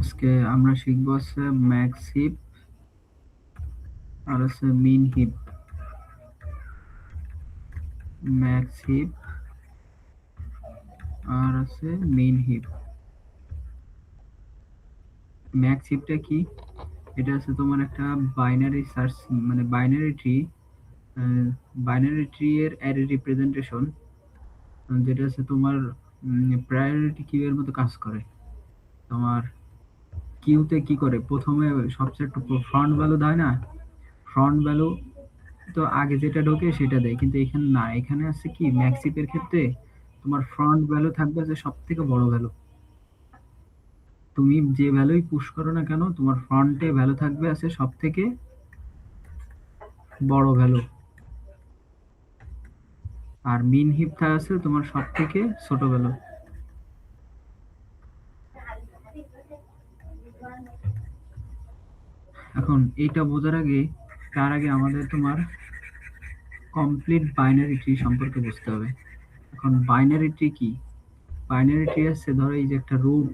আজকে আমরা শিখবো হচ্ছে ম্যাক্স হিপ আর হচ্ছে মিন হিপ। ম্যাক্স হিপ আর হচ্ছে মিন হিপ। ম্যাক্স হিপটা কি? এটা হচ্ছে তোমার একটা বাইনারি সার্চ, মানে বাইনারি ট্রি এর অ্যারে রিপ্রেজেন্টেশন, যেটা হচ্ছে তোমার প্রায়োরিটি কিউ এর মতো কাজ করে। তোমার কিউতে কি করে, প্রথমে সবচেয়ে একটু ফ্রন্ট ভ্যালু দেয় না? ফ্রন্ট ভ্যালু তো আগে যেটা ঢোকে সেটা দেয়, কিন্তু এখানে না। এখানে আছে কি, ম্যাক্সিপের ক্ষেত্রে তোমার ফ্রন্ট ভ্যালু থাকবে যে সব থেকে বড় ভ্যালু। তুমি যে ভ্যালুই পুশ করো না কেন, তোমার ফ্রন্টে ভ্যালু থাকবে আছে সব থেকে বড় ভ্যালু, আর মিন হিপ আছে তোমার সব থেকে ছোট ভ্যালু। এখন এইটা বোঝার আগে, তার আগে আমাদের তোমার কমপ্লিট বাইনারি ট্রি সম্পর্কে বুঝতে হবে। এখন বাইনারি ট্রি কি? বাইনারি ট্রি আছে, ধরো এই যে একটা রুট,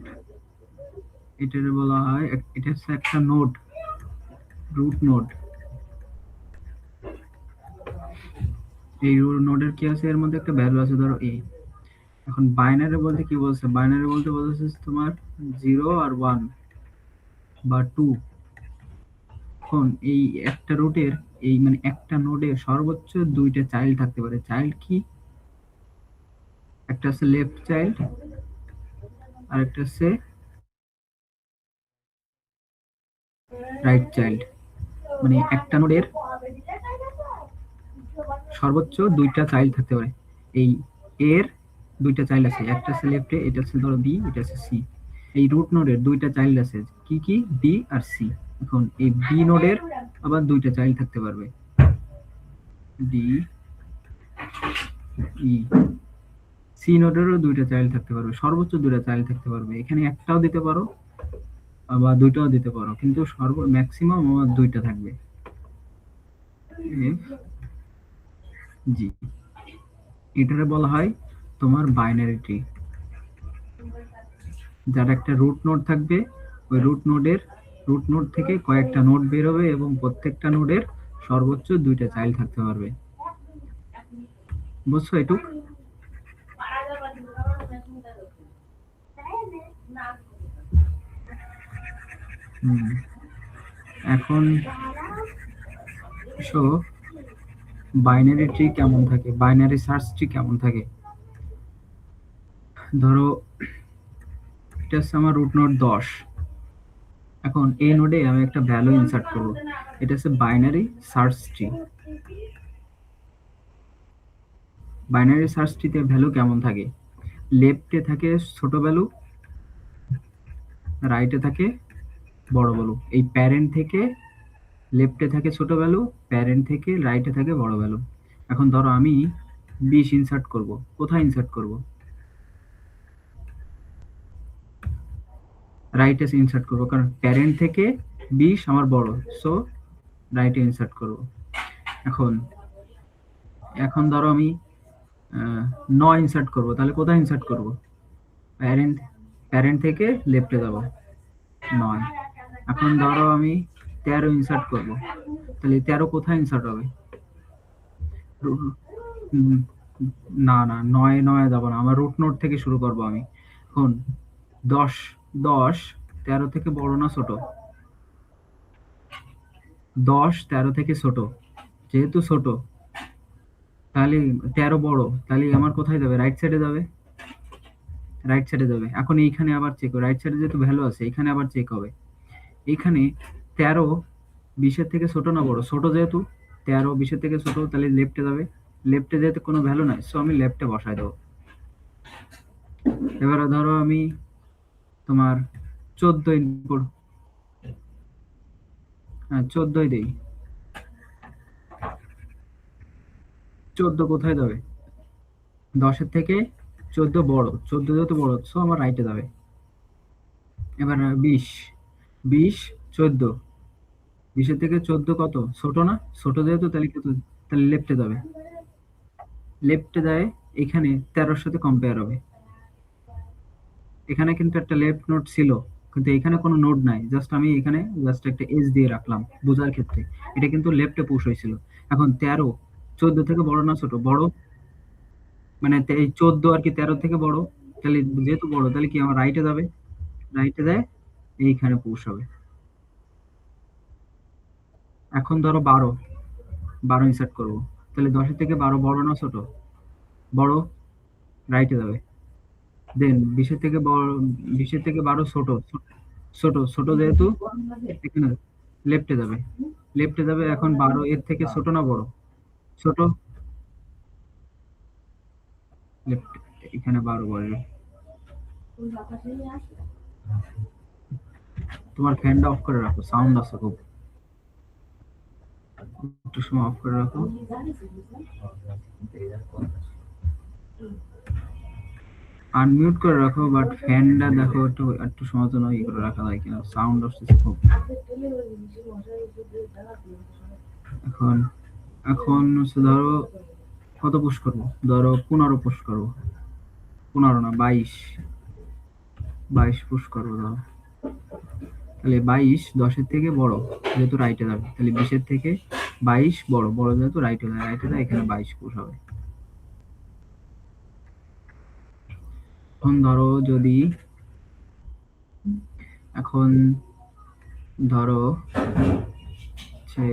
এটার বলা হয়, এটা হচ্ছে একটা নোড, রুট নোড। এই নোডের কি আছে, এর মধ্যে একটা ভ্যালু আছে ধরো a। এখন বাইনারি বলতে কি বলছে? বাইনারি বলতে বলছে তোমার 0 আর 1 বা 2। এখন এই একটা রুটের, এই মানে একটা নোডে সর্বোচ্চ দুইটা চাইল্ড থাকতে পারে। চাইল্ড কি? একটা আছে লেফট চাইল্ড আর একটা আছে রাইট চাইল্ড। মানে একটা নোডের সর্বোচ্চ দুইটা চাইল্ড থাকতে পারে। এই এর দুইটা চাইল্ড আছে, একটা আছে লেফটে, এটা আছে ধরো বি, এটা আছে সি। এই রুট নোডের দুইটা চাইল্ড আছে, কি কি? বি আর সি। এখন এই বি নোডের আবার দুইটা চাইল্ড থাকতে পারবে, ডি ই। সি নোডেরও দুইটা চাইল্ড থাকতে পারবে, সর্বোচ্চ দুইটা চাইল্ড থাকতে পারবে। এখানে একটাও দিতে পারো আবার দুইটাও দিতে পারো, কিন্তু ম্যাক্সিমাম আমার দুইটা থাকবে, এফ জি। এটারে বলা হয় তোমার বাইনারি ট্রি। যার একটা রুট নোড থাকবে, ওই রুট নোড থেকে কয়েকটা নোড বের হবে এবং প্রত্যেকটা নোডের সর্বোচ্চ দুইটা চাইল্ড থাকতে পারবে। বুঝছো এটুক? এখন বাইনারি ট্রি কেমন থাকে, বাইনারি সার্চ ট্রি কেমন থাকে? ধরো এটা হচ্ছে আমার রুট নোড 10। এখন এই নোডে আমি একটা ভ্যালু ইনসার্ট করব, এটা হচ্ছে binary search tree. Binary search ট্রিতে ভ্যালু কেমন থাকে? লেফটে থাকে ছোট ভ্যালু, রাইটে থাকে বড় ভ্যালু। এই প্যারেন্ট থেকে লেফটে থাকে ছোট ভ্যালু, প্যারেন্ট থেকে রাইটে থাকে বড় ভ্যালু। এখন ধরো আমি 20 ইনসার্ট করব, কোথায় ইনসার্ট করব? রাইটে ইনসার্ট করব, কারণ প্যারেন্ট থেকে 20 আমার বড়, সো রাইটে ইনসার্ট করব। এখন এখন ধরো আমি 9 ইনসার্ট করব, তাহলে কোথায় ইনসার্ট করব? প্যারেন্ট প্যারেন্ট থেকে লেফটে যাব, 9। এখন ধরো আমি 13 ইনসার্ট করব, তাহলে 13 কোথায় ইনসার্ট হবে? না না, 9 যাব না, আমার রুট নোড থেকে শুরু করব আমি। এখন 10 10 13 থেকে বড় না ছোট? 10 13 থেকে ছোট, যেহেতু ছোট তাহলে 13 বড়, তাহলে আমার কোথায় যাবে? রাইট সাইডে যাবে, রাইট সাইডে যাবে। এখন এইখানে আবার চেক, রাইট সাইডে যেহেতু ভ্যালু আছে এখানে আবার চেক হবে। এখানে 13 20-এর থেকে ছোট না বড়? ছোট, যেহেতু 13 20-এর থেকে ছোট, তাহলে লেফটে যাবে। লেফটে যেহেতু কোনো ভ্যালু নাই, সো আমি লেফটে বসায় দেবো। এবারে ধরো আমি তোমার 14 ইনপুট, 14 দেই। 14 কোথায় যাবে? 10-এর থেকে 14 বড়, 14 যেহেতু বড়, সো আমার রাইটে যাবে। এবার 20 20 14, 20-এর থেকে 14 কত? ছোট না? ছোট যেহেতু, তাহলে কত? তাহলে লেফটে যাবে। লেফটে যায়, এখানে 13-র সাথে কম্পেয়ার হবে। এখানে কিন্তু একটা লেফট নোড ছিল, কিন্তু এখানে কোনো নোড নাই, জাস্ট আমি এখানে জাস্ট একটা এজ দিয়ে রাখলাম বোঝার ক্ষেত্রে। এটা কিন্তু লেফটে পুশ হয়েছিল। এখন 13 14 থেকে বড় না ছোট? বড়। মানে এই 14 আর কি 13 থেকে বড়। তাহলে যেহেতু বড় তাহলে কি আমার রাইটে যাবে, রাইটে যায় এইখানে পুশ হবে। এখন ধরো 12, 12 ইনসার্ট করবো, তাহলে 10 থেকে 12 বড় না ছোট? বড়, রাইটে যাবে। দেন 20 থেকে বড়, 20 থেকে 12 ছোট, ছোট ছোট যেহেতু এখানে লেফটে যাবে, লেফটে যাবে। এখন 12 এর থেকে ছোট না বড়? ছোট, লেফট, এখানে 12 বসবে। তোমার ফ্যানটা অফ করে রাখো, সাউন্ড আছে খুব, একটু সময় অফ করে রাখো। আনমিউট করে রাখো, বাট ফ্যানটা দেখো একটু একটু সময় জন্য ই করে রাখা যায় কিনা, সাউন্ড আসছে খুব। এখন এখন হচ্ছে ধরো কত পুশ করবো, ধরো 15 পুশ করবো, 15 না 22, 22 পুশ করবো ধরো। তাহলে 22 10-এর থেকে বড়, যেহেতু রাইটে যাবে, তাহলে 20-এর থেকে 22 বড়, বড় যেহেতু রাইটে যায়, রাইটে যায় এখানে 22 পুশ হবে। এখন ধরো যদি এখন ধরো সে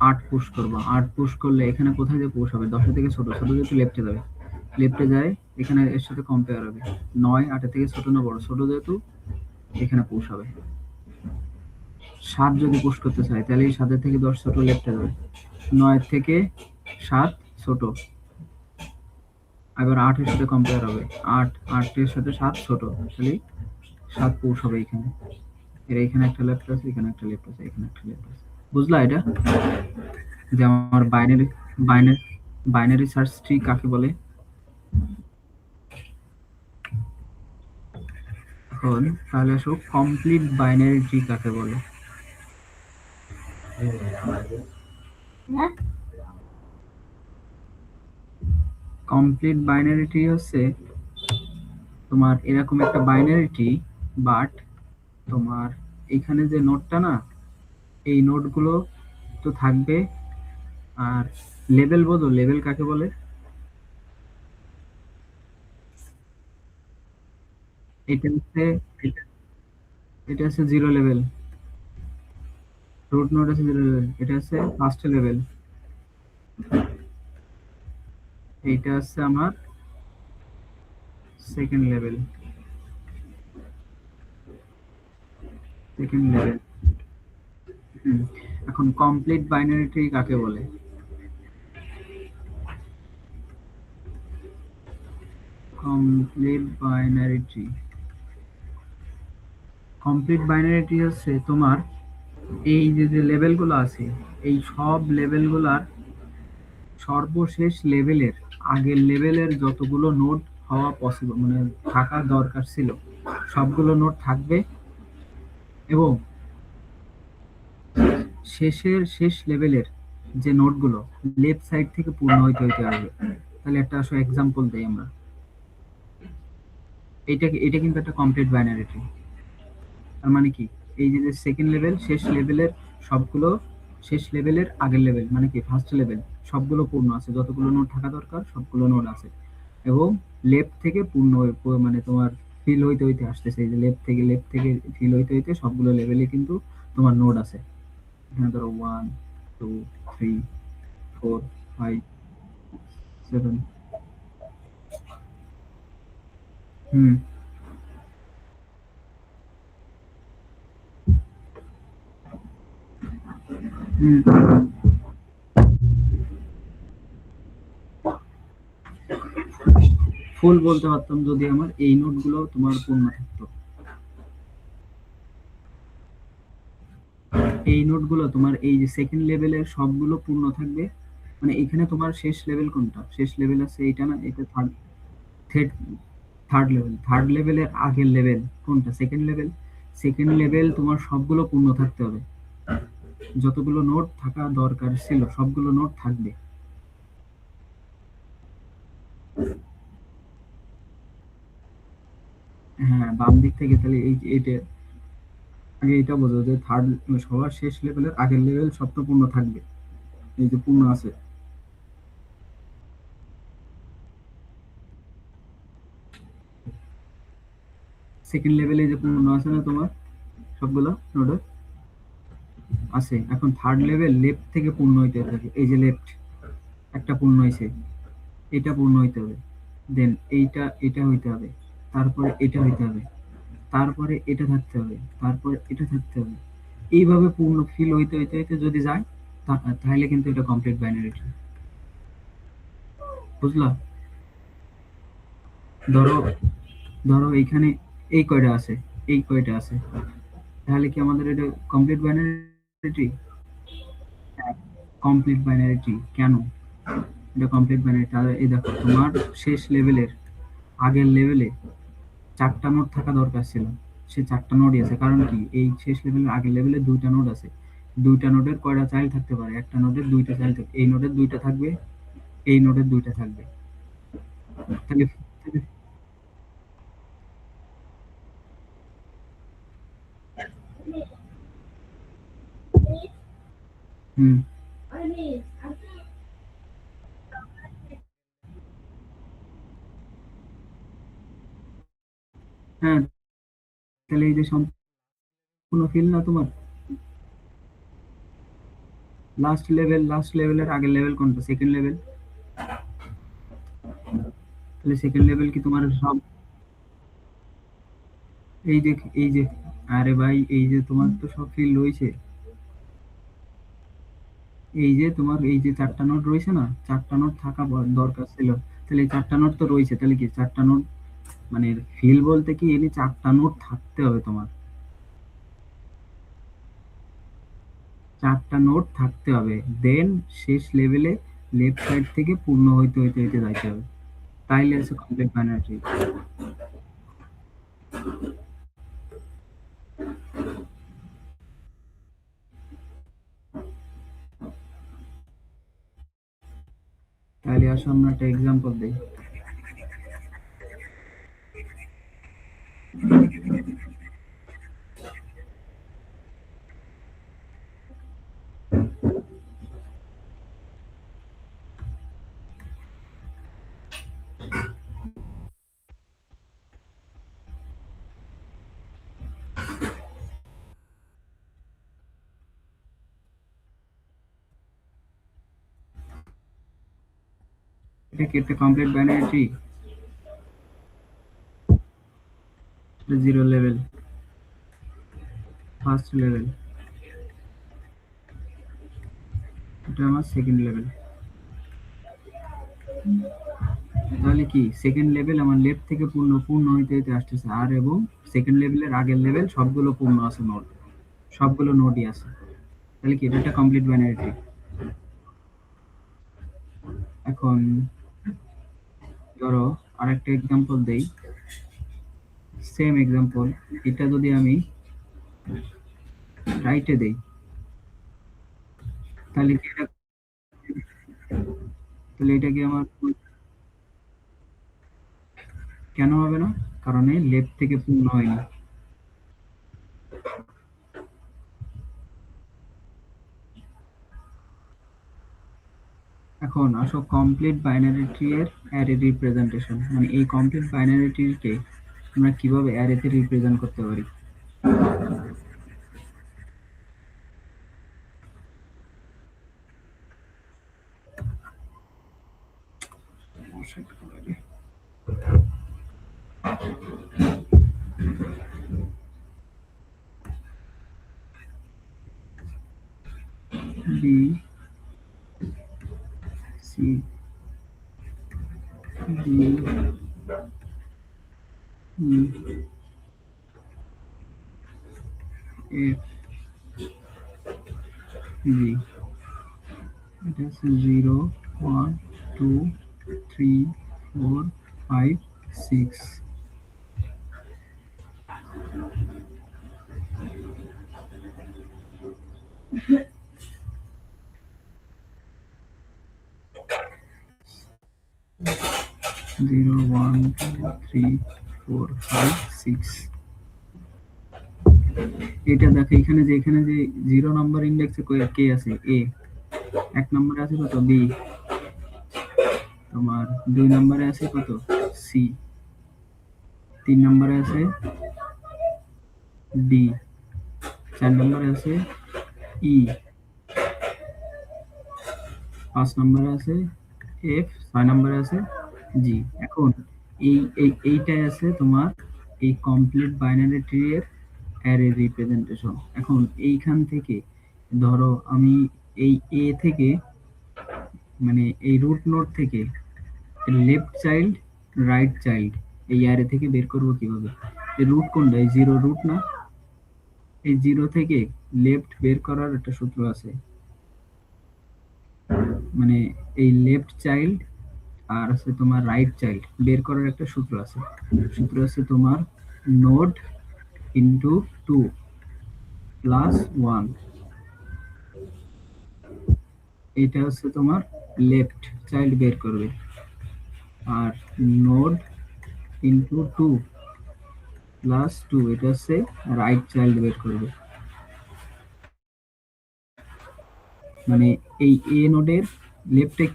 8 পুশ করবো, 8 পুশ করলে এখানে কোথায় যে পুশ হবে? 10-এর থেকে ছোট, ছোট যেহেতু লেফটে যাবে, লেফটে যায় এখানে এর সাথে কম্পেয়ার হবে। 9 8-এর থেকে ছোট না বড়? ছোট যেহেতু এখানে পুশ হবে। 7 যদি পুশ করতে চাই তাহলে 7-এর থেকে 10 ছোট, লেফটে যাবে। 9 থেকে 7 ছোট, এবার 8 এর সাথে কম্পেয়ার হবে। 8 8 এর সাথে 7 ছোট, তাহলে 7 পুশ হবে এখানে। এর এখানে একটা লেফট আছে, এখানে একটা লেফট আছে, এখানে একটা লেফট আছে। বুঝলা এটা? যে আমার binary binary binary search tree কাকে বলে? এখন তাহলে আসো কমপ্লিট বাইনারি ট্রি কাকে বলে? কমপ্লিট বাইনারি ট্রি হচ্ছে তোমার এরকম একটা বাইনারি ট্রি, বাট তোমার এখানে যে নোডটা না, এই নোডগুলো তো থাকবে। আর লেভেল বোঝো, লেভেল কাকে বলে? এটা হচ্ছে এটা এটা হচ্ছে জিরো লেভেল, রুট নোড আছে জিরো লেভেল, এটা হচ্ছে ফার্স্ট লেভেল, এইটা হচ্ছে আমার সেকেন্ড লেভেল, সেকেন্ড লেভেল। এখন কমপ্লিট বাইনারি ট্রি কাকে বলে? Complete binary tree, complete binary tree হচ্ছে তোমার এই যে যে লেভেলগুলো আছে, এই সব লেভেলগুলার সর্বশেষ লেভেলের আগের লেভেলের যতগুলো নোট হওয়া পসিবল, মানে থাকা দরকার ছিল, সবগুলো নোট থাকবে। এবং শেষ লেভেলের যে নোটগুলো লেফট সাইড থেকে পূর্ণ হইতে হইতে আসবে। তাহলে একটা আসো এক্সাম্পল দেই আমরা। এটা কিন্তু একটা কমপ্লিট বাইনারি ট্রি। তার মানে কি, এই যে সেকেন্ড লেভেল শেষ লেভেলের সবগুলো, শেষ লেভেলের আগের লেভেল মানে কি ফার্স্ট লেভেল, সবগুলো পূর্ণ আছে, যতগুলো নোট থাকা দরকার সবগুলো নোট আছে। এবং লেফট থেকে পূর্ণ মানে তোমার ফিল হইতে হইতে আসতেছে, এই যে লেফট থেকে ফিল হইতে হইতে সবগুলো লেভেলে কিন্তু তোমার নোট আছে। এখানে ধরো 1 2 3 4 5 7। হুম হুম। ফুল বলতে পারতাম যদি আমার এই নোটগুলো তোমার পূর্ণ থাকতো। এই নোটগুলো তোমার এই যে সেকেন্ড লেভেলের সবগুলো পূর্ণ থাকবে। মানে এখানে তোমার শেষ লেভেল কোনটা? শেষ লেভেল আছে এইটা না, এটা third, third third level. Third লেভেলের আগের লেভেল কোনটা? Second level. সেকেন্ড লেভেল তোমার সবগুলো পূর্ণ থাকতে হবে, যতগুলো নোট থাকা দরকার ছিল সবগুলো নোট থাকবে। হ্যাঁ, বাম দিক থেকে তাহলে এইটা আগে এটা বোঝো যে থার্ড সবার শেষ লেভেলের আগের লেভেল সব তো পূর্ণ থাকবে। এই যে পূর্ণ আছে, সেকেন্ড লেভেলে যে পূর্ণ আছে না তোমার সবগুলো নোডে আছে। এখন থার্ড লেভেল লেফট থেকে পূর্ণ হইতে থাকে, এই যে লেফট একটা পূর্ণ হয়েছে, এটা পূর্ণ হইতে হবে, দেন এটা হইতে হবে, তারপরে এটা হইতে হবে, তারপরে এটা থাকতে হবে, তারপরে এটা থাকতে হবে। এইভাবে পূর্ণ ফিল হইতে হইতে হইতে যদি যায় তাহলে কিন্তু এটা কমপ্লিট বাইনারি ট্রি। বুঝলা? ধরো ধরো এইখানে এই কয়টা আছে, এই কয়টা আছে, তাহলে কি আমাদের এটা complete binary tree? Complete binary tree কেন? এটা কমপ্লিট বাইনারি, তাহলে এই দেখো তোমার শেষ লেভেলের আগের লেভেলে চারটা নোড থাকা দরকার ছিল, সে চারটা নোডই আছে। কারণ কি, এই শেষ লেভেলের আগের লেভেলে দুইটা নোড আছে, দুইটা নোডের কয়টা চাইল্ড থাকতে পারে? একটা নোডের দুইটা চাইল্ড থাকবে, এই নোডের দুইটা থাকবে, এই নোডের দুইটা থাকবে। তাহলে তাহলে- হুম, হ্যাঁ, তাহলে এই যে সম্পূর্ণ ফিল না তোমার, লাস্ট লেভেলের আগের লেভেল কোনটা? Second level. তাহলে সেকেন্ড লেভেল কি তোমার সব এই যে এই যে আরে ভাই, এই যে তোমার তো সব ফিল রয়েছে, এই যে তোমার এই যে চারটা নোট রয়েছে না, চারটা নোট থাকা দরকার ছিল। তাহলে এই চারটা নোট তো রয়েছে, তাহলে কি চারটা নোট মানে ফিল বলতে কি এনে চারটা নোট থাকতে হবে তোমার, চারটা নোট থাকতে হবে, দেন শেষ লেভেলে লেফট সাইড থেকে পূর্ণ হইতে হইতে হইতে যাইতে হবে, তাইলে আছে কমপ্লিট বাইনারি। তাহলে আসো আমরা একটা এক্সাম্পল দিই। এটা কি একটা complete binary? Zero level, first level, এটা আমার সেকেন্ড লেভেল। তাহলে কি সেকেন্ড লেভেল আমার লেফট থেকে পূর্ণ পূর্ণ হইতে হইতে আসতেছে, আর এবং সেকেন্ড লেভেলের আগের লেভেল সবগুলো পূর্ণ আছে নোড, সবগুলো নোডই আছে। তাহলে কি এটা একটা কমপ্লিট বাইনারি ট্রি। এখন ধরো আরেকটা এক্সাম্পল দেই, সেম এক্সাম্পল। এটা যদি আমি রাইটে দেই, তাহলে কি এটা, তাহলে এটা কি আমার কেন হবে না? কারণ এই লেফট থেকে পূর্ণ হয়নি। এখন আসো কমপ্লিট বাইনারি ট্রি এর অ্যারে রিপ্রেজেন্টেশন, মানে এই কমপ্লিট বাইনারি ট্রিকে আমরা কিভাবে অ্যারেতে রিপ্রেজেন্ট করতে পারি। B C D E F G. এটা হচ্ছে 0 1 2 3 4 5 6। 0 1 2 3 4 5 6 এটা দেখো এখানে যে 0 নাম্বার ইন্ডেক্সে কে আছে এ, 1 নম্বরে আছে কত বি, তোমার 2 নম্বরে আছে কত সি, 3 নম্বরে আছে ডি, 4 নম্বরে আছে ই, 5 নম্বরে আছে এফ, 6 নম্বরে আছে জি। এখন এইটাই আছে তোমার এই কমপ্লিট বাইনারি ট্রি এর অ্যারে রিপ্রেজেন্টেশন। এখন এইখান থেকে ধরো আমি এই এ থেকে মানে এই রুট নোড থেকে লেফট চাইল্ড রাইট চাইল্ড এই অ্যারে থেকে বের করব কিভাবে? এই রুট কোনটা? এই জিরো রুট না? এই জিরো থেকে লেফট বের করার একটা সূত্র আছে, মানে এই লেফট চাইল্ড আর আছে তোমার রাইট চাইল্ড বের করার একটা সূত্র আছে। সূত্র আছে তোমার নোড ইনটু 2 প্লাস 1, এটা হচ্ছে তোমার লেফট চাইল্ড বের করবে, আর নোড ইনটু 2 প্লাস 2 এটা হচ্ছে রাইট চাইল্ড বের করবে। মানে এই এ নোডের লেফটে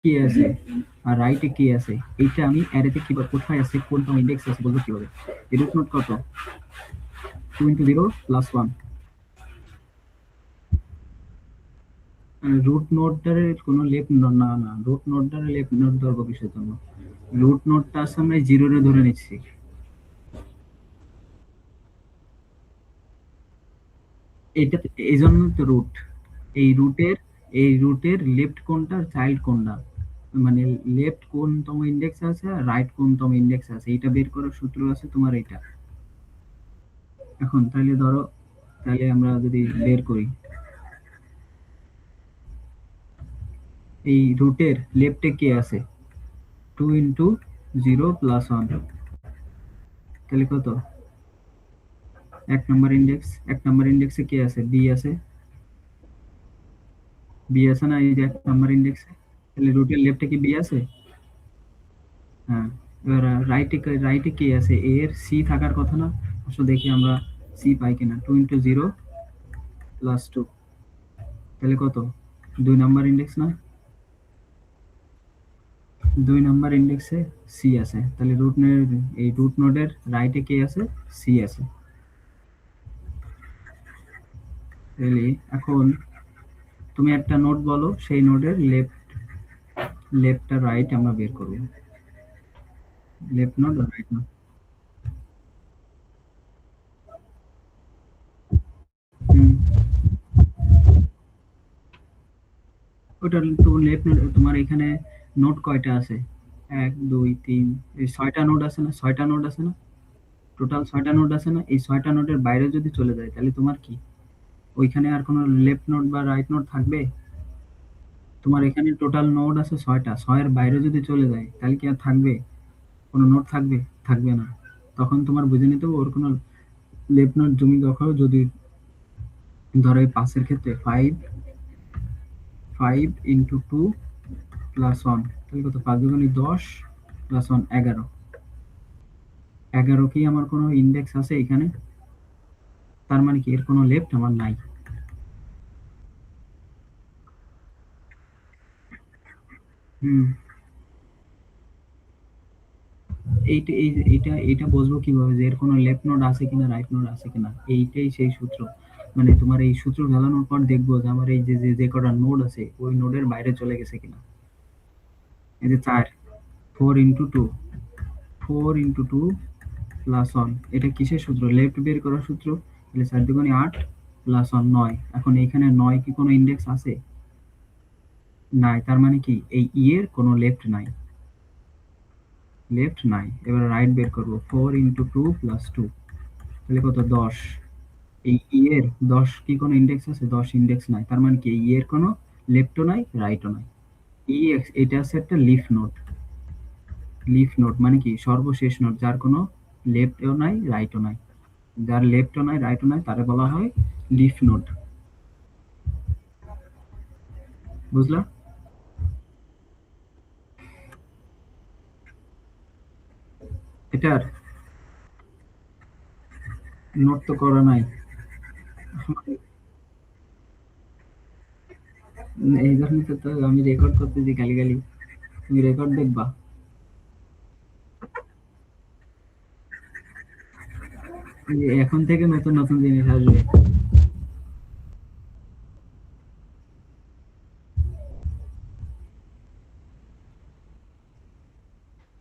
কি আছে আর রাইটে কি আছে এইটা আমি অ্যারেতে কিভাবে কোথায় আছে কোনটা ইন্ডেক্স আছে বলবো কিভাবে? এই রুট নোড কত? 2 ইনটু 0 প্লাস 1। রুট নোডটার কোনো লেফট নোড না, রুট নোডটার লেফট নোড ধরবো কিসের জন্য? রুট নোডটা আছে আমরা 0 রে ধরে নিচ্ছি। এটা এই জন্য তো রুট, এই রুটের লেফট কোনটা চাইল্ড কোনটা, মানে লেফট কোনতম ইন্ডেক্স আছে আর রাইট কোনতম ইন্ডেক্স আছে এটা বের করার সূত্র আছে তোমার এটা। এখন তাহলে ধরো তাহলে আমরা যদি বের করি এই রুটের লেফটে কে আছে 2 ইনটু 0 প্লাস 1, তাহলে কত? এক নম্বর ইন্ডেক্সে কে আছে বি আছে, বি আছে না এই যে এক নম্বর ইন্ডেক্সে? তাহলে রুটের লেফটে কি বি আছে? হ্যাঁ। এবার রাইটে কি আছে? এ এর সি থাকার কথা না? আসলে দেখি আমরা সি পাই কিনা। 2 ইনটু 0 প্লাস 2, তাহলে কত? 2 নাম্বার ইন্ডেক্স না? 2 নাম্বার ইন্ডেক্সে সি আছে, তাহলে এই রুট নোডের রাইটে কে আছে? সি আছে। তাহলে এখন তুমি একটা নোড বলো, সেই নোডের লেফট আর রাইট আমরা বের করব। লেফট নোড আর রাইট নোড। হুম, ওটা তো লেফট নোড। তোমার এখানে নোড কয়টা আছে? 1 2 3, এই 6টা নোড আছে না? 6টা নোড আছে না? টোটাল 6টা নোড আছে না? এই 6টা নোডের বাইরে যদি চলে যায় তাহলে তোমার কি ওইখানে আর কোনো লেফট নোড বা রাইট নোড থাকবে? তোমার এখানে টোটাল নোড আছে 6টা, 6 এর বাইরে যদি চলে যায় তাহলে কি আর থাকবে কোনো নোড? থাকবে না। তখন তোমার বুঝে নিতে হবে ওর কোনো লেফট নোড তুমি দেখো, যদি ধরো এই পাসের ক্ষেত্রে 5 ইনটু 2 প্লাস 1, তাহলে কত? 5 দুগুণে 10 প্লাস 1 11। 11 কি আমার কোনো ইন্ডেক্স আছে এখানে? তার মানে কি এর কোনো লেফট আমার নাই। হুম, এইটা বুঝবো কিভাবে যে এর কোনো লেফট নোড আছে কিনা রাইট নোড আছে কিনা? এইটাই সেই সূত্র। মানে তোমার এই সূত্র ফেলানোর পর দেখবো যে আমার এই যে কটা নোড আছে ওই নোডের বাইরে চলে গেছে কিনা। এই যে 4, 4 ইনটু 2, 4 ইনটু 2 প্লাস 1, এটা কিসের সূত্র? লেফট বের করার সূত্র। তাহলে 4 দুগুণে 8 প্লাস 1 9। এখন এইখানে 9 কি কোনো ইন্ডেক্স আছে? নাই। তার মানে কি এই ই এর কোনো লেফট নাই। এবার রাইট বের করব। 4 ইনটু 2 প্লাস 2, তাহলে কত? 10। এই ই এর 10 কি কোনো ইন্ডেক্স আছে? 10 ইন্ডেক্স নাই। তার মানে কি ই এর কোনো লেফটও নাই রাইটও নাই। এটা আছে একটা লিফ নোড মানে কি সর্বশেষ নোড যার কোনো লেফটও নাই রাইটও নাই। যার লেফটও নাই রাইটও নাই তারে বলা হয় লিফ নোড। বুঝলা? এটার নোট তো করা নাই। এই জন্য তো তো আমি রেকর্ড করতেছি খালি খালি, তুমি রেকর্ড দেখবা। এখন থেকে নতুন নতুন জিনিস আসবে।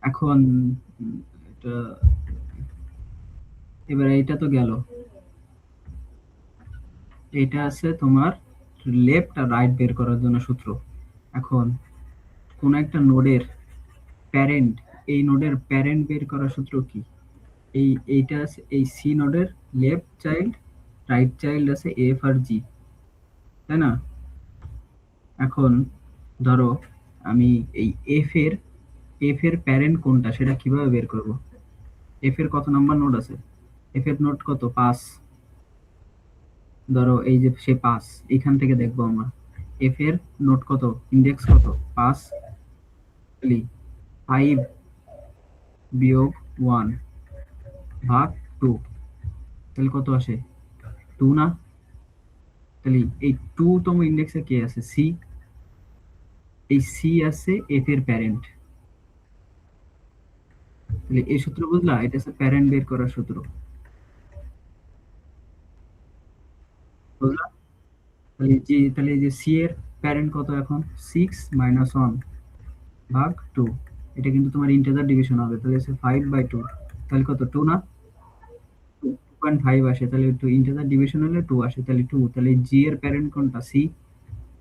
এখন এটা, এবার এইটা তো গেল, এটা আছে তোমার লেফট আর রাইট বের করার জন্য সূত্র। এখন কোন একটা নোডের প্যারেন্ট, এই নোডের প্যারেন্ট বের করার সূত্র কি? এইটা আছে এই সি নোডের লেফট চাইল্ড, রাইট চাইল্ড আছে এফ আর জি, তাই না? এখন ধরো আমি এই এফ এর প্যারেন্ট কোনটা সেটা কিভাবে বের করব? এফ এর কত নাম্বার নোড আছে? এফ এর নোড কত? 5। ধরো এই যে সে 5, এখান থেকে দেখবো আমরা এফ এর নোড কত, ইন্ডেক্স কত? 5 তাহলে 5 বিয়োগ 1 ভাগ 2, তাহলে কত আসে? 2 না? তাহলে এই 2 তম ইন্ডেক্সে কে আছে? সি। এই সি আছে এফ এর প্যারেন্ট। তাহলে এই সূত্র বুঝলা, এটা হচ্ছে প্যারেন্ট বের করার সূত্র, বুঝলা? তাহলে এই যে সি এর প্যারেন্ট কত এখন? 6 - 1 ভাগ 2, এটা কিন্তু তোমার ইন্টিজার ডিভিশন হবে, তাহলে হচ্ছে 5/2, তাহলে কত? 2 না? 2.5 আসে, তাহলে একটু ইন্টিজার ডিভিশন হলে 2 আসে, তাহলে 2, তাহলে জি এর প্যারেন্ট কোনটা? সি।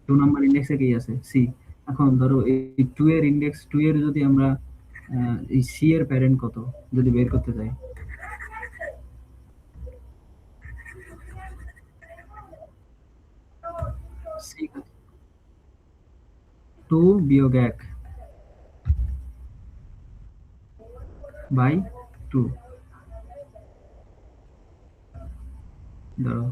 2 নাম্বার ইন্ডেক্সে কি আছে? সি। এখন ধরো এই 2 এর ইন্ডেক্স 2 এর যদি আমরা এই সি এর প্যারেন্ট কত যদি বের করতে চাই, সি 2 বিয়োগ 1 বাই 2, ধরো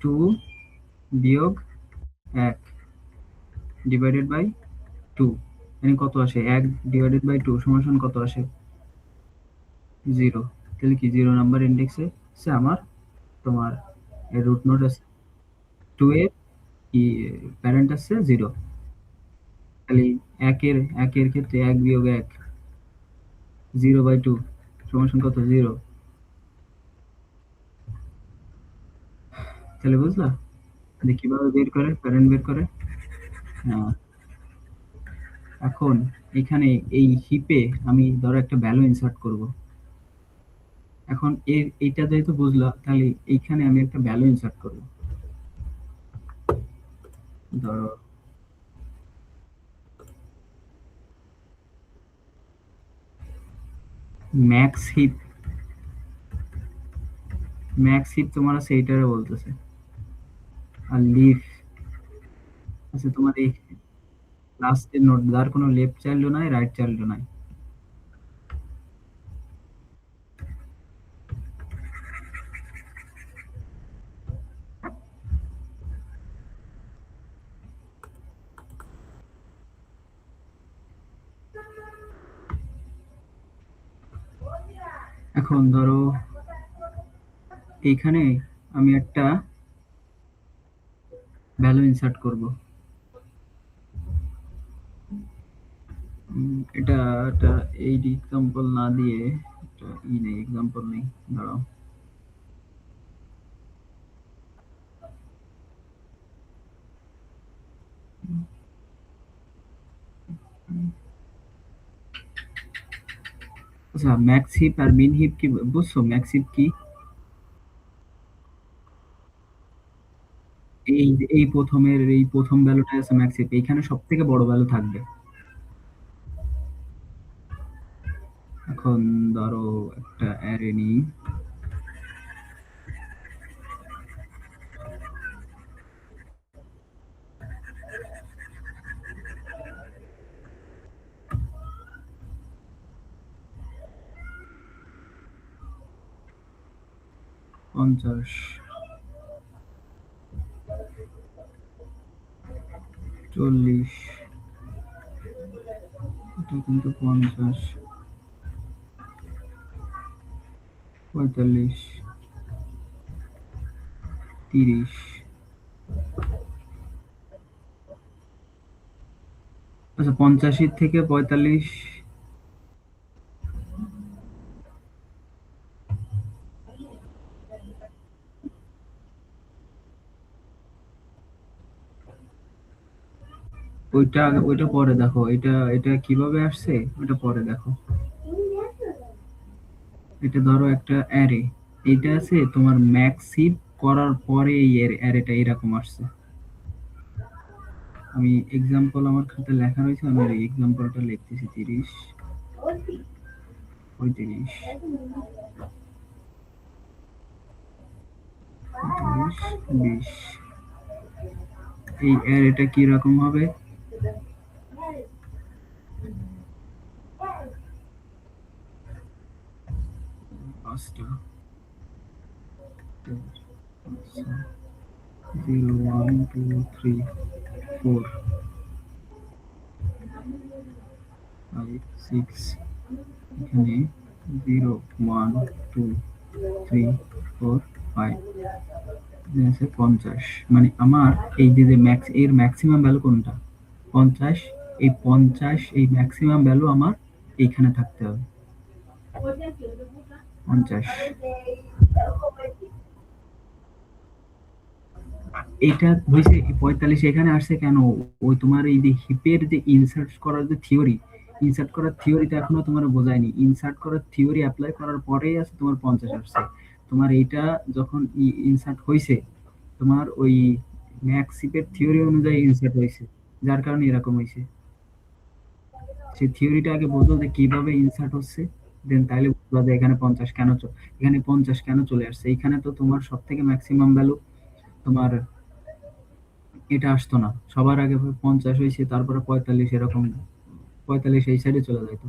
2 বিয়োগ 1 ডিভাইডেড বাই 2, মানে কত আসে? 1 ডিভাইডেড বাই 2 সমান সমান কত আসে? 0। তাহলে কি 0 নাম্বার ইন্ডেক্সে সে আমার তোমার রুট নোট আছে 2 এর, কি প্যারেন্ট আছে 0। তাহলে একের ক্ষেত্রে 1 বিয়োগ 1 0/2 সমান সমান কত? 0। তাহলে বুঝলা যে কিভাবে বের করে, প্যারেন্ট বের করে? হ্যাঁ। এখন এখানে এই হিপে আমি ধরো একটা ভ্যালু ইনসার্ট করব। এখন এইটা যেহেতু বুঝলা, তাহলে এইখানে আমি একটা ভ্যালু ইনসার্ট করব। ধরো ম্যাক্স হিপ, ম্যাক্স হিপ তোমার আছে এইটারে বলতেছে। আর লিফ আছে তোমার এই লাস্টের নোড, যার কোনো লেফট চাইল্ডও নাই, রাইট চাইল্ডও নাই। এখন ধরো এইখানে আমি একটা ভ্যালু ইনসার্ট করব। এটা এটা এই এক্সাম্পল না দিয়ে, এটা নেই, এক্সাম্পল নেই, দাঁড়াও। আচ্ছা, ম্যাক্স হিপ আর মিন হিপ কি বুঝছো? ম্যাক্স হিপ কি? এই প্রথম ভ্যালুটা আছে ম্যাক্স হিপ, এইখানে সব থেকে বড় ভ্যালু থাকবে। এখন ধরো একটা অ্যারে নিই, 50। 40, এটা কিন্তু 50, 45, 30, আচ্ছা 85 থেকে 45, ওইটা পরে দেখো, এটা এটা কিভাবে আসছে ওটা পরে দেখো। এটা ধরো একটা অ্যারে, এটা আছে তোমার ম্যাক্স শিফট করার পরে এই অ্যারেটা এরকম আসছে। আমি এক্সাম্পল আমার খাতায় লেখা রয়েছে, আমি এই এক্সাম্পলটা লিখতেছি। 30, 35, 20, এই অ্যারেটা কি রকম হবে? পাঁচটা 0 1 2 3 4 5 6, এখানে 0 1 2 3 4 5, 50। মানে আমার এই যে ম্যাক্স এর ম্যাক্সিমাম ভ্যালু কোনটা? 50। এই 50 এই ম্যাক্সিমাম ভ্যালু আমার এইখানে থাকতে হবে। 50, এটা হয়েছে 45 এখানে আসছে কেন? ওই তোমার এই যে হিপের যে ইনসার্ট করার যে থিওরি, ইনসার্ট করার থিওরিটা এখনো তোমার বোঝায়নি। ইনসার্ট করার থিওরি অ্যাপ্লাই করার পরেই আছে তোমার 50 আসছে। তোমার এইটা যখন ইনসার্ট হয়েছে, তোমার ওই ম্যাক্স হিপের থিওরি অনুযায়ী ইনসার্ট হয়েছে, যার কারণে এরকম হয়েছে। সেই থিওরিটা আগে বোঝো যে কিভাবে ইনসার্ট হচ্ছে, দেন তাহলে বুঝবা যে এখানে 50 কেন এখানে 50 কেন চলে আসছে। এখানে তো তোমার সব থেকে ম্যাক্সিমাম ভ্যালু তোমার এটা আসতো না, সবার আগে 50 হয়েছে, তারপরে 45, এরকম 45 এই সাইডে চলে যাইতো।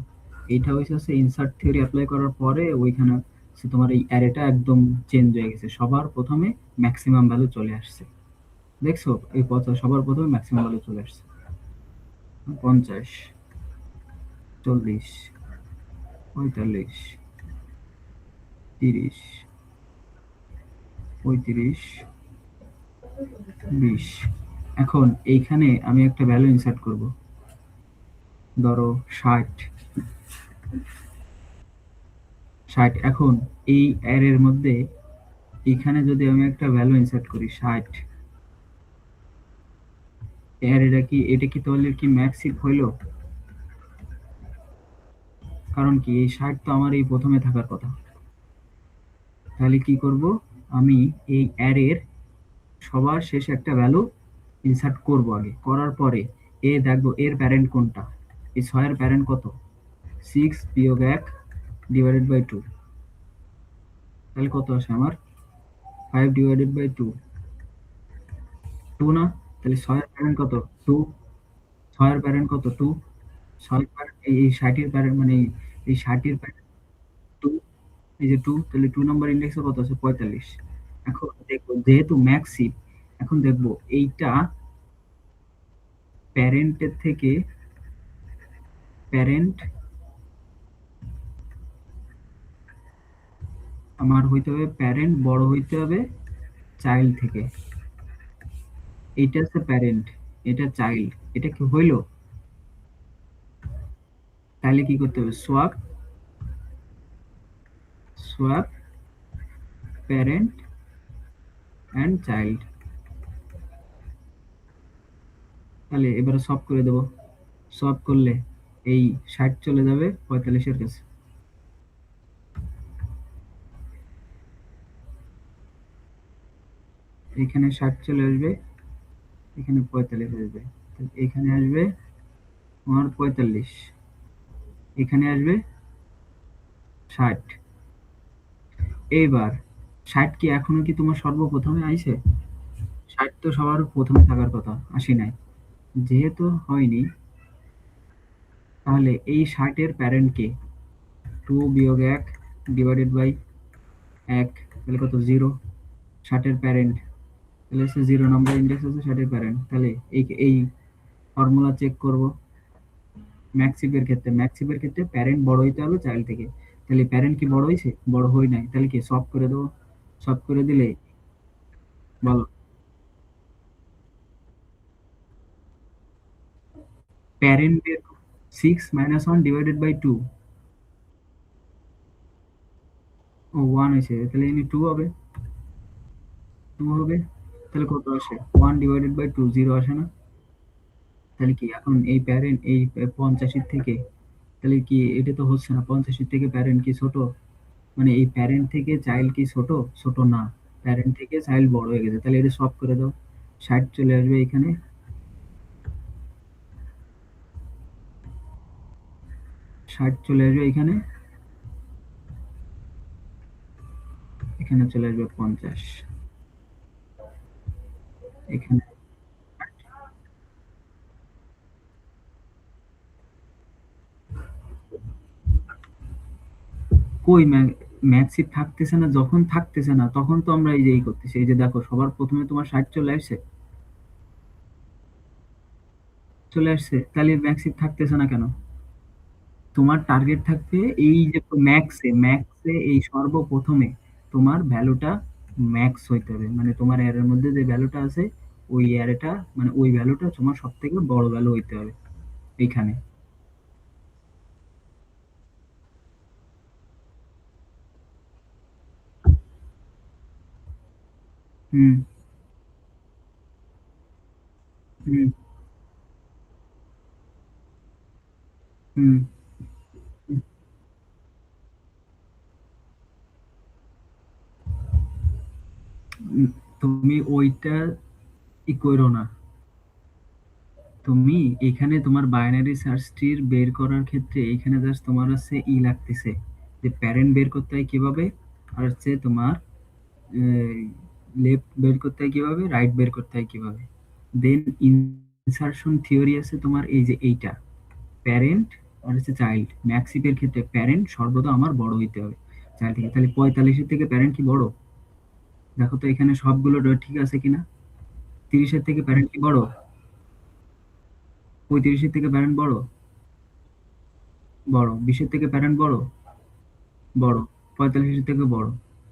এইটা হচ্ছে ইনসার্ট থিওরি অ্যাপ্লাই করার পরে ওইখানে তোমার এই অ্যারেটা একদম চেঞ্জ হয়ে গেছে, সবার প্রথমে ম্যাক্সিমাম ভ্যালু চলে আসছে। দেখছো এই সবার প্রথমে ম্যাক্সিমাম ভ্যালু চলে আসছে। 50, 40, 45, 30, 35, 20। এখন এইখানে আমি একটা ভ্যালু ইনসার্ট করব, ধরো 60। এখন এই অ্যারের মধ্যে এখানে যদি আমি একটা ভ্যালু ইনসার্ট করি 60, অ্যারেটা কি, এটা কি তাহলে কি ম্যাক্স শিফট হইলো? কারণ কি এই 60 তো আমার এই প্রথমে থাকার কথা। তাহলে কি করব, আমি এই অ্যারের সবার শেষে একটা ভ্যালু ইনসার্ট করব আগে, করার পরে এ দেখবো এর প্যারেন্ট কোনটা। এই 6 এর প্যারেন্ট কত? 6 বিয়োগ 1 ডিভাইডেড বাই 2, তাহলে কত আসে আমার? 5 ডিভাইডেড বাই 2, 2 না? তাহলে 6 এর প্যারেন্ট কত? 2। 6 এর প্যারেন্ট কত? 2। 6 এর প্যারেন্ট এই 60 এর প্যারেন্ট মানে এই 60 এর প্যারেন্ট 2, এই যে 2, তাহলে 2 নাম্বার ইনডেক্সে কত আছে? 45। এখন দেখবো যেহেতু ম্যাক্সিম, এখন দেখবো এইটা প্যারেন্টের থেকে, প্যারেন্ট আমার হইতে হবে, প্যারেন্ট বড় হইতে হবে চাইল্ড থেকে। এইটা হচ্ছে প্যারেন্ট, এটা চাইল্ড, এটা কি হইলো? তাহলে কি করতে হবে? Swap, swap parent and child. তাহলে এবারে সব করে দেব, সব করলে এই 60 চলে যাবে 45 এর কাছে, এখানে 60 চলে আসবে, এখানে 45 আসবে, এখানে আসবে আমার 45, এখানে আসবে 60। এইবার 60 কি এখনো কি তোমার সর্বপ্রথমে আইছে? 60 তো সবার প্রথমে থাকার কথা, আসি নাই। যেহেতু হয়নি, তাহলে এই 60 এর প্যারেন্ট কে? 2 বিয়োগ 1 ডিভাইডেড বাই 1, তাহলে কত? 0। 60 এর প্যারেন্ট তাহলে হচ্ছে 0 নাম্বার ইন্ডেক্স হচ্ছে 60 এর প্যারেন্ট, তাহলে এই এই ফর্মুলা চেক করব। ম্যাক্সিপের ক্ষেত্রে প্যারেন্ট বড় হইতে হবে চাইল্ড থেকে। তাহলে প্যারেন্ট কি বড় হয়েছে? বড় হই নাই, তাহলে কি সব করে দেবো? সব করে দিলে বলো, প্যারেন্ট বের 6 - 1 ÷ 2। ও 1 হয়েছে, তাহলে এখানে 2 হবে। 2 হবে, তাহলে কত আসে? 1 ÷ 2, 0 আসে না? তাহলে কি এখন এই প্যারেন্ট এই 85 থেকে, তাহলে কি এটা তো হচ্ছে না, 85 থেকে প্যারেন্ট কি ছোট? মানে এই প্যারেন্ট থেকে চাইল্ড কি ছোট? ছোট না, প্যারেন্ট থেকে চাইল্ড বড় হয়ে গেছে। তাহলে এটা সব করে দাও, 60 চলে আসবে এখানে। 60 চলে আসবে এখানে, এখানে চলে আসবে 50 এখানে। কই ম্যাক্সিপ থাকতেছে না, যখন থাকতেছে না তখন তো আমরা এই যে এই করতেছি, এই যে দেখো সবার প্রথমে তোমার 60 চলে আসছে, চলে আসছে, তাহলে ম্যাক্সিপ থাকতেছে না কেন? তোমার টার্গেট থাকবে এই যে ম্যাক্সে এই সর্বপ্রথমে তোমার ভ্যালুটা ম্যাক্স হইতে হবে, মানে তোমার এর মধ্যে যে ভ্যালুটা আছে ওই অ্যারেটা, মানে ওই ভ্যালুটা তোমার সব থেকে বড় ভ্যালু হইতে হবে এইখানে। হুম, হুম, হুম, হুম। তুমি ওইটা ই করো না। তুমি এখানে তোমার বাইনারি সার্চ ট্রির বের করার ক্ষেত্রে এখানে জাস্ট তোমার হচ্ছে ই লাগতেছে যে প্যারেন্ট বের করতে হয় কিভাবে, আর হচ্ছে তোমার লেফট বের করতে হয় কিভাবে, রাইট বের করতে হয় কিভাবে। দেন ইনসারশন থিওরি আছে তোমার, এই যে এইটা প্যারেন্ট আর হচ্ছে চাইল্ড। ম্যাক্সিপের ক্ষেত্রে প্যারেন্ট সর্বদা আমার বড় হইতে হবে চাইল্ড থেকে। তাহলে 45-এর থেকে প্যারেন্ট কি বড়? দেখো তো এখানে সবগুলো ঠিক আছে কিনা। 30-এর থেকে প্যারেন্ট কি বড়? 35-এর থেকে প্যারেন্ট বড়? বড়। 20-এর থেকে প্যারেন্ট বড়? বড়। 45-এর থেকে বড়।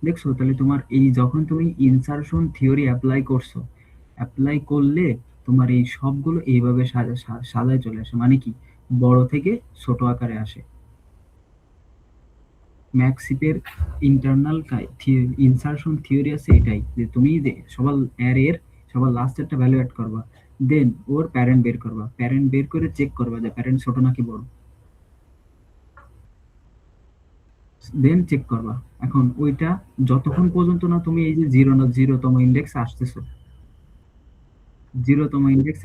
দেখছো, তাহলে তোমার এই যখন তুমি ইনসারশন থিওরি অ্যাপ্লাই করছো, অ্যাপ্লাই করলে তোমার এই সবগুলো এইভাবে সাজায় চলে আসে, মানে কি বড় থেকে ছোট আকারে আসে। ম্যাক্সিপের ইন্টারনাল ইনসারশন থিওরি আছে এটাই, যে তুমি যে সবার এর সবার লাস্টেরটা ভ্যালু অ্যাড করবা, দেন ওর প্যারেন্ট বের করবা, প্যারেন্ট বের করে চেক করবা যে প্যারেন্ট ছোট নাকি বড়, দেন চেক করবা। এখন ওইটা যতক্ষণ পর্যন্ত না তুমি এই যে জিরোতম ইন্ডেক্স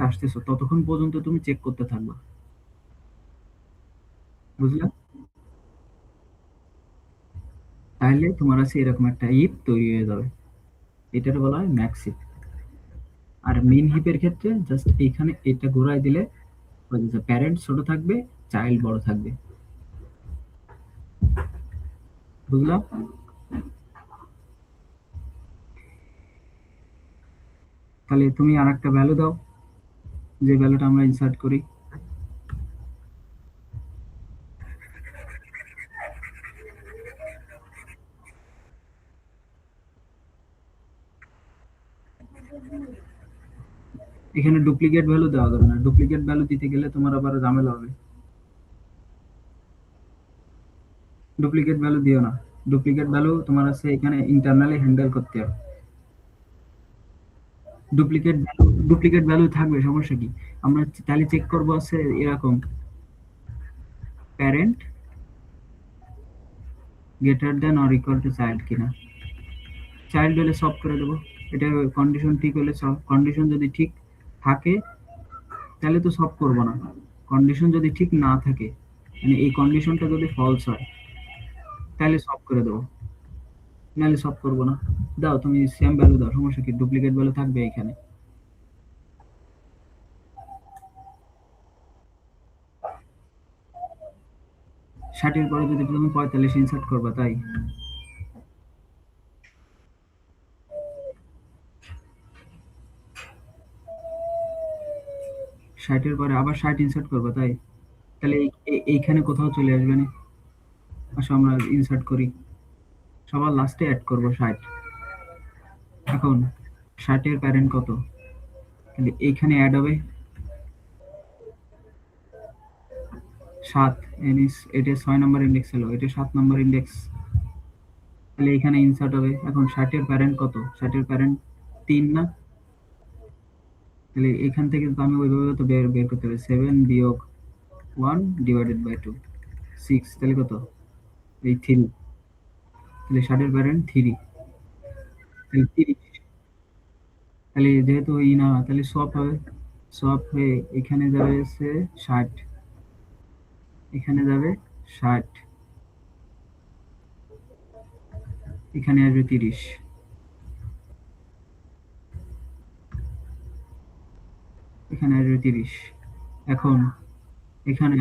আসতেছো, ততক্ষণ পর্যন্ত তুমি চেক করতে থাকবা। বুঝলা? তাহলে তোমার আছে এরকম একটা হিপ তৈরি হয়ে যাবে, এটার বলা হয় ম্যাক্স হিপ। আর মেইন হিপের ক্ষেত্রে জাস্ট এইখানে এটা ঘোরায় দিলে প্যারেন্ট ছোট থাকবে, চাইল্ড বড় থাকবে। বুঝলা? তাহলে তুমি আর একটা ভ্যালু দাও, যে ভ্যালুটা আমরা ইনসার্ট করি। এখানে ডুপ্লিকেট ভ্যালু দেওয়া যাবে না, ডুপ্লিকেট ভ্যালু দিতে গেলে তোমার আবার ঝামেলা হবে। ডুপ্লিকেট ভ্যালু দিও না, ডুপ্লিকেট ভ্যালু তোমার আছে এখানে ইন্টারনালি হ্যান্ডেল করতে হবে। ডুপ্লিকেট ভ্যালু থাকবে, সমস্যা কি? আমরা তাহলে চেক করবো আছে এরকম, parent greater than or equal to child কিনা। চাইল্ড হলে সব করে দেবো, এটা কন্ডিশন ঠিক হলে সব। কন্ডিশন যদি ঠিক থাকে তাহলে তো সব করবো না, কন্ডিশন যদি ঠিক না থাকে, মানে এই কন্ডিশনটা যদি ফলস হয় তাহলে সব করে দেবো, নাহলে সব করবো না। দাও তুমি সেম ভ্যালু দাও, সমস্যা কি, ডুপ্লিকেট ভ্যালু থাকবে এখানে। 60-এর পরে যদি তুমি 45 ইনসার্ট করবা, তাই 60 এর পরে আবার 60 ইনসার্ট করব, তাই? তাহলে এইখানে কোথাও চলে আসবে না। আসো আমরা ইনসার্ট করি, সবার লাস্টে অ্যাড করব 60। এখন 60 এর প্যারেন্ট কত, তাহলে এইখানে অ্যাড হবে 7। এটা 6 নম্বর ইন্ডেক্স হলো, এটা 7 নম্বর ইন্ডেক্স, তাহলে এখানে ইনসার্ট হবে। এখন 60 এর প্যারেন্ট কত, 60 এর প্যারেন্ট 3 না? তাহলে এখান থেকে তো আমি ওইভাবে তো বের বের করতে হবে, 7 বিয়োগ 1 ডিভাইডেড বাই 2, 6, তাহলে কত, এই 3। তাহলে 60 এর প্যারেন্ট 3, তাহলে 30। তাহলে যেহেতু না, তাহলে সোয়াপ হবে, সোয়াপ হয়ে এখানে যাবে হচ্ছে 60, এখানে যাবে 60, এখানে আসবে 30, এখানে আসবে 30। এখন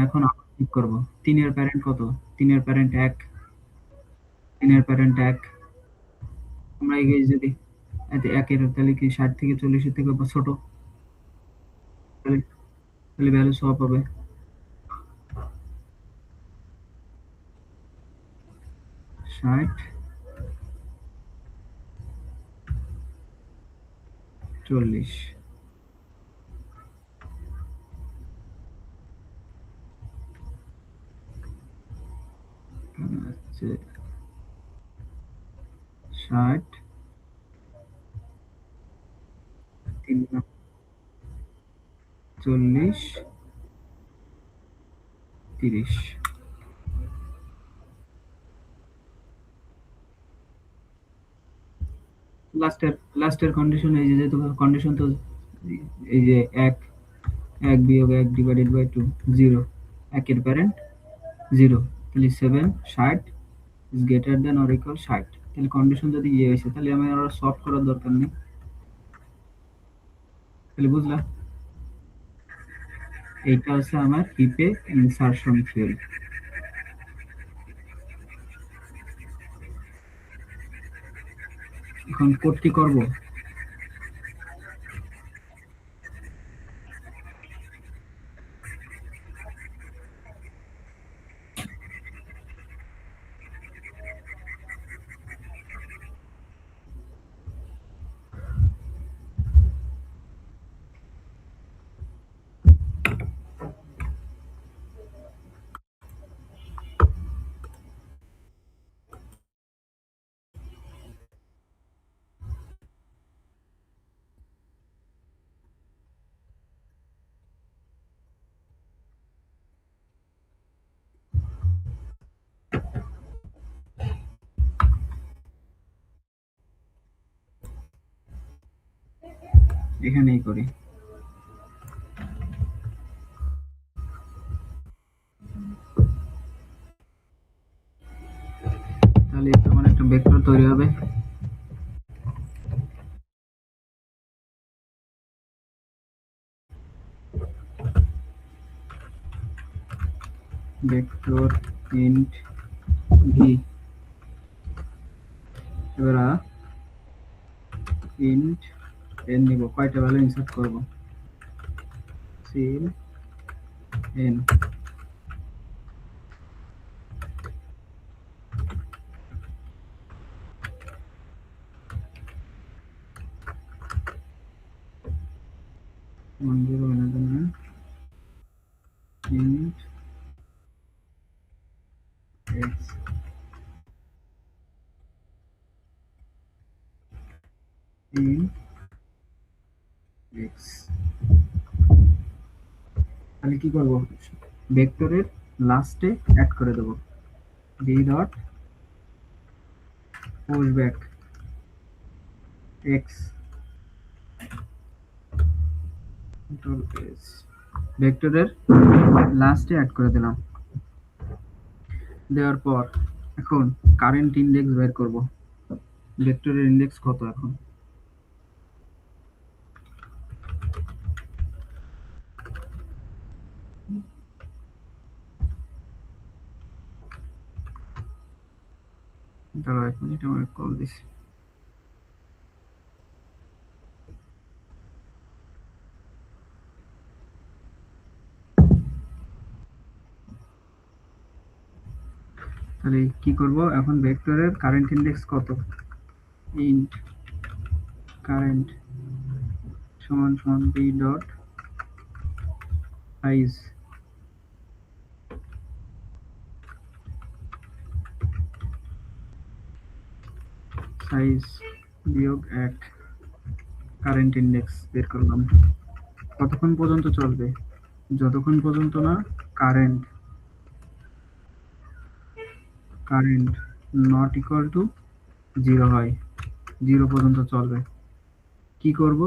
এখন আবার ঠিক করব। 3 এর প্যারেন্ট কত, 3 এর প্যারেন্ট 1, 3 এর প্যারেন্ট 1। আমরা এই যদি এতে 1 এর, তাহলে কি 60 থেকে 40 এর থেকে ছোট, তাহলে তাহলে ভ্যালু সোয়াপ হবে। 60, 40, হচ্ছে 60, 3, 40, 30। লাস্টের লাস্টের কন্ডিশন, এই যে যেহেতু কন্ডিশন তো এই যে 1, 1 বিয়োগ 1 ডিভাইডেড বাই 2, 0, 1 এর প্যারেন্ট 0, তাহলে 7, 60 is greater than or equal 60। তাহলে কন্ডিশন যদি ইয়ে হয়েছে, তাহলে আমার আর সলভ করার দরকার নেই। তাহলে বুঝলা, এইটা হচ্ছে আমার হিপে ইনসারশন ফেল। এখন কোড কি করব, এখানেই করি। তাহলে আমার একটা ভেক্টর তৈরি হবে, ভেক্টর ইন্ট ভি। এবার ইন্ট এন নিব, কয়টা ভ্যালু ইনসার্ট করব, cin n. One zero int x in x. তাহলে কি করব, ভেক্টরের লাস্টে অ্যাড করে দেব d dot push back x control S, ভেক্টরের লাস্টে অ্যাড করে দিলাম। দেওয়ার পর এখন কারেন্ট ইন্ডেক্স বের করব, ভেক্টরের ইন্ডেক্স কত এখন, দাঁড়াও 1 মিনিট, আমার কল দিছি। তাহলে কি করব এখন ভেক্টরের কারেন্ট ইনডেক্স কত ইন্ট কারেন্ট সমান সমান b ডট সাইজ সাইজ বিয়োগ 1 কারেন্ট ইনডেক্স বের করলাম কতক্ষণ পর্যন্ত চলবে যতক্ষণ পর্যন্ত না current current not equal to 0 হয় 0 পর্যন্ত চলবে কি করব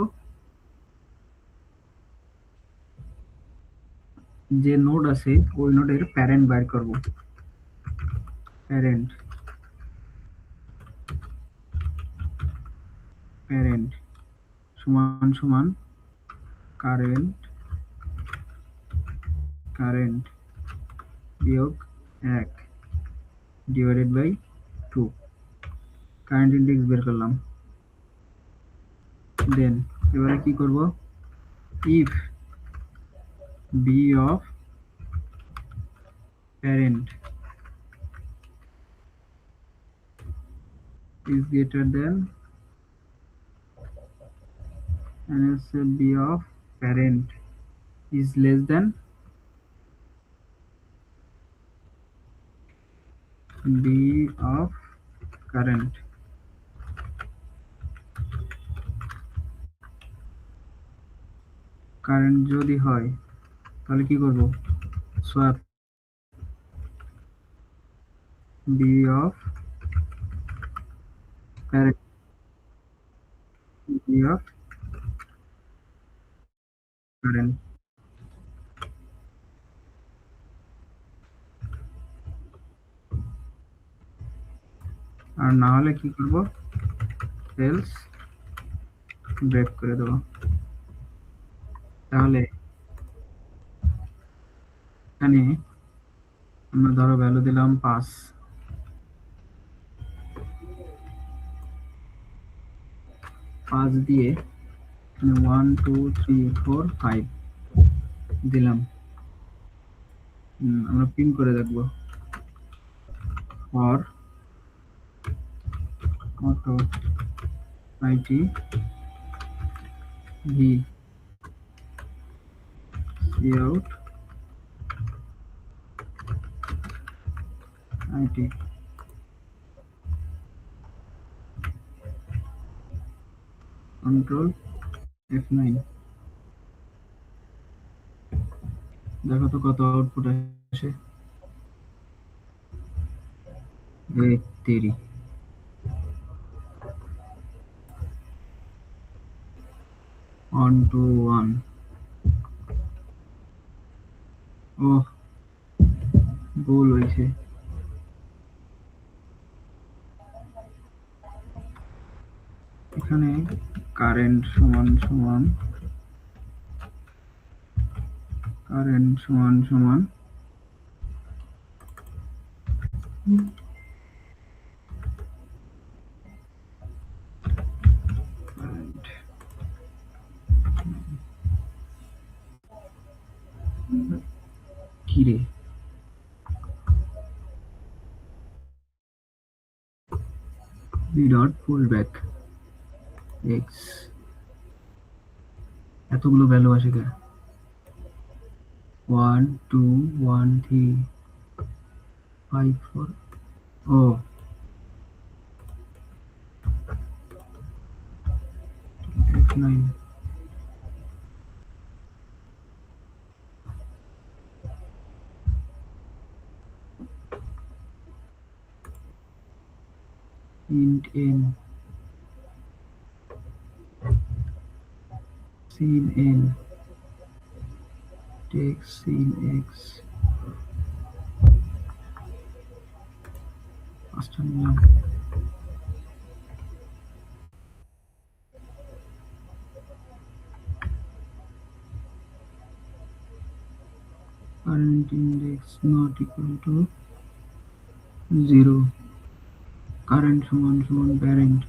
যে নোড আছে ওই নোডের প্যারেন্ট বাইর করব প্যারেন্ট প্যারেন্ট সমান সমান কারেন্ট কারেন্ট বিয়োগ 1 ডিভাইডেড বাই 2 কারেন্ট ইনডেক্স বের করলাম দেন এবারে কি করব if B of parent is greater than and else b of parent is less than b of current current যদি হয় তাহলে কি করব সোয়াপ b of parent b of current আর না হলে কি করব এলস ব্রেক করে দেব তাহলে এখানে আমরা ধরো ভ্যালু দিলাম 5 5 দিয়ে 1 2 3 4 5 দিলাম আমরা প্রিন্ট করে দেখব or auto it v cout it control F9 দেখো তো কত আউটপুট আসে এই তেরি 1 2 1 ও ভুল হয়েছে এখানে কারেন্ট সমান সমান কারেন্ট সমান সমান কারেন্ট কি রে v dot pullback x এতগুলো ভ্যালু আসে কেন 1 2 1 3 5 4 ও F9 int n sin n take sin x পাঁচটা নিলাম current index not equal to 0 current সমান সমান parent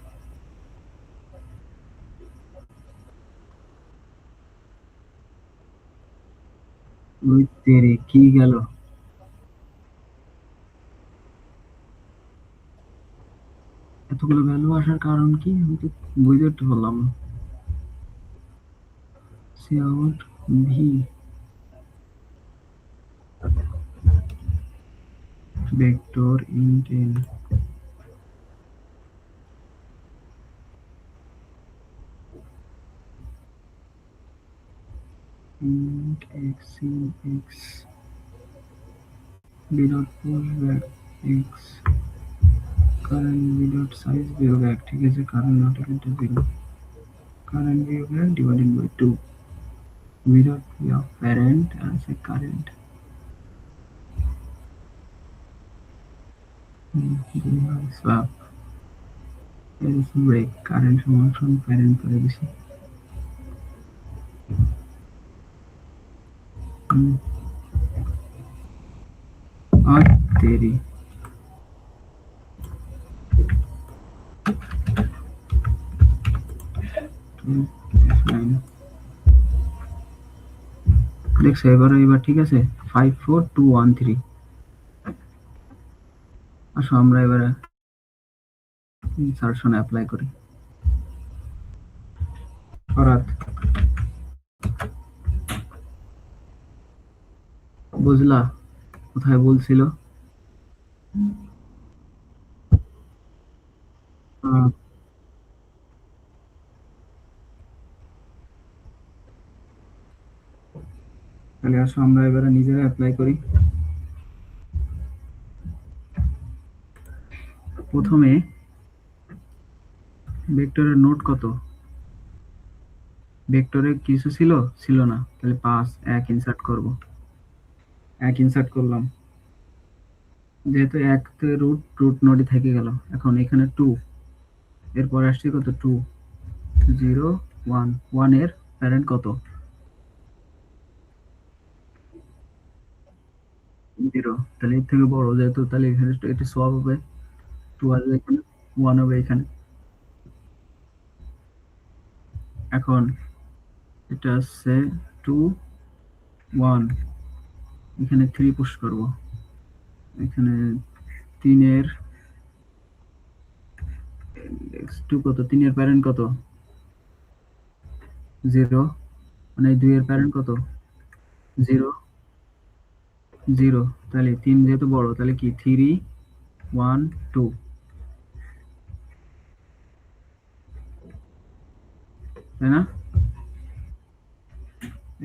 ওই তেরে কি গেল এতগুলো ভ্যালু আসার কারণ কি আমি তো বুঝতে পারলাম না। C out V vector int N int x in x b dot pushback x current b dot size বিয়োগ 1 ঠিক আছে current not equal to 0 current বিয়োগ 1 divided by 2 b dot p of parent as a current swap is break current সমান parent করে দিছি আর তেরি দেখছো এবার ঠিক আছে 54213 আসো আমরা এবারে ইনসারশন অ্যাপ্লাই করি ফরাত বুঝলা কোথায় বলছিল তাহলে আসো আমরা এবারে নিজেরা অ্যাপ্লাই করি প্রথমে ভেক্টরের নোট কত ভেক্টরে কিছু ছিল না তাহলে 5 1 ইনসার্ট করব 1 ইনসার্ট করলাম যেহেতু 1 তে রুট নোডই থেকে গেল এখন এখানে 2 এরপর আসছে কত 2 0 1 1 এর প্যারেন্ট কত 0 তাহলে এর থেকে বড় যেহেতু তাহলে এখানে এটা সলভ হবে 2 আসবে এখানে 1 হবে এখানে এখন এটা আছে 2 1 এখানে 3 পুশ করব এখানে 3 এর x2 কত 3 এর প্যারেন্ট কত 0 মানে 2 এর প্যারেন্ট কত 0 0 তাহলে 3 যেহেতু বড় তাহলে কি 3 1 2 তাই না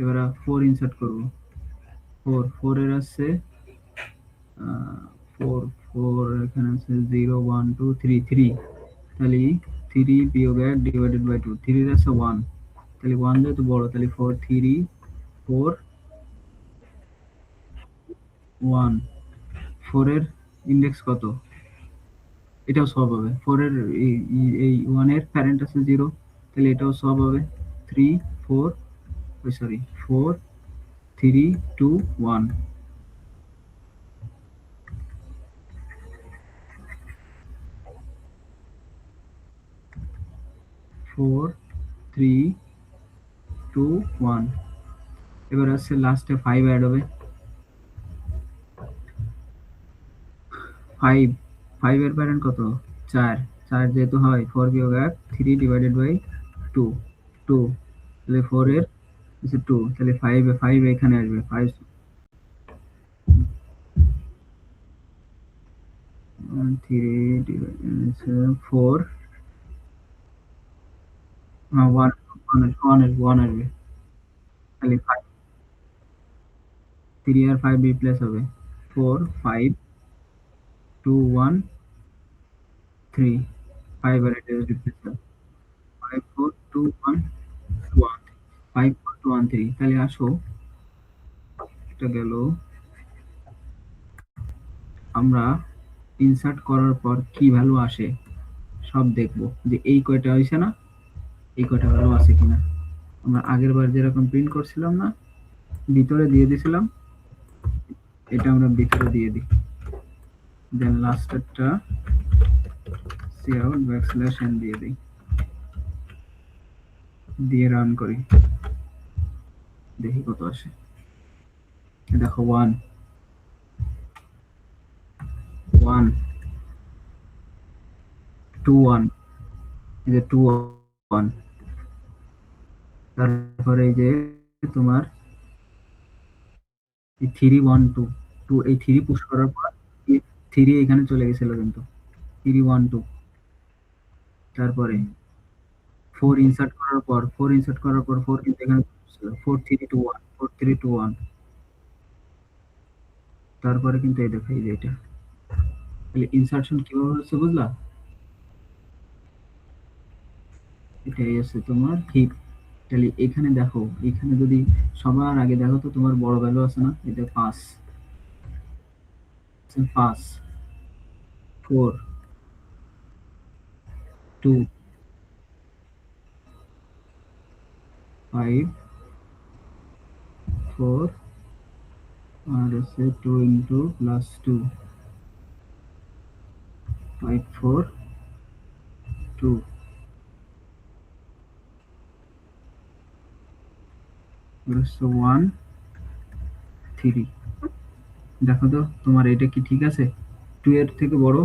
এবার 4 ইনসার্ট করব 4 এর আছে 4 4 এখানে আছে 0 1 2 3 3 তাহলে 3 বিয়োগ 1 ডিভাইডেড বাই 2 3 এর আছে 1 তাহলে 1 যেহেতু বড় তাহলে 4 3 4 1 4 এর ইন্ডেক্স কত এটাও সব হবে 4 এর এই 1 এর প্যারেন্ট আছে 0 তাহলে এটাও সব হবে 3 4 সরি 4 3 2 1 4 3 2 1 এবার আসছে লাস্টে 5 অ্যাড হবে 5 5 এর প্যারেন্ট কত 4 4 যেহেতু হয় 4 বিয়োগ 1 3 ডিভাইডেড বাই 2 2 তাহলে 4 এর আছে 2 তাহলে 5 এখানে আসবে 5 3 ডিভাইডেড 4 1 1 আসবে তাহলে 5 3 আর 5 রিপ্লেস হবে 4 5 2 1 3 5 আর এটা রিপ্লেস হবে 5 4 2 1 1 5 4 2 1 3 তাহলে আসো এটা গেল আমরা ইনসার্ট করার পর কি ভ্যালু আসে সব দেখব যে এই কয়টা হইছে না এই কয়টা ভ্যালু আছে কিনা আমরা আগের বার যেরকম প্রিন্ট করছিলাম না ভিতরে দিয়ে দিছিলাম এটা আমরা ভিতরে দিয়ে দিই দেন লাস্টেরটা cout ব্যাকস্ল্যাশ n দিয়ে দিই দিয়ে রান করি দেখি কত আসে দেখো 1 1 2 1, এই যে 2 1, তারপরে এই যে তোমার এই 3 1 2, 2 এই 3 পুশ করার পর 3 এখানে চলে গেছিল কিন্তু 3 1 2, তারপরে 4 ইনসার্ট করার পর 4 ইনসার্ট করার পর 4 কিন্তু এখানে 4 3 2 1, 4 3 2 1, তারপরে কিন্তু এই দেখো এই যে এটা, তাহলে ইনসার্শন কিভাবে হচ্ছে বুঝলা? এটাই আছে তোমার হিপ। তাহলে এখানে দেখো, এখানে যদি সবার আগে দেখো তো তোমার বড় ভ্যালু আছে না, এটা 5, 5 4 2 5 4 আর আছে 2 ইন্টু প্লাস 2 5 4 2 1 3। দেখো তো তোমার এটা কি ঠিক আছে? 2 এর থেকে বড়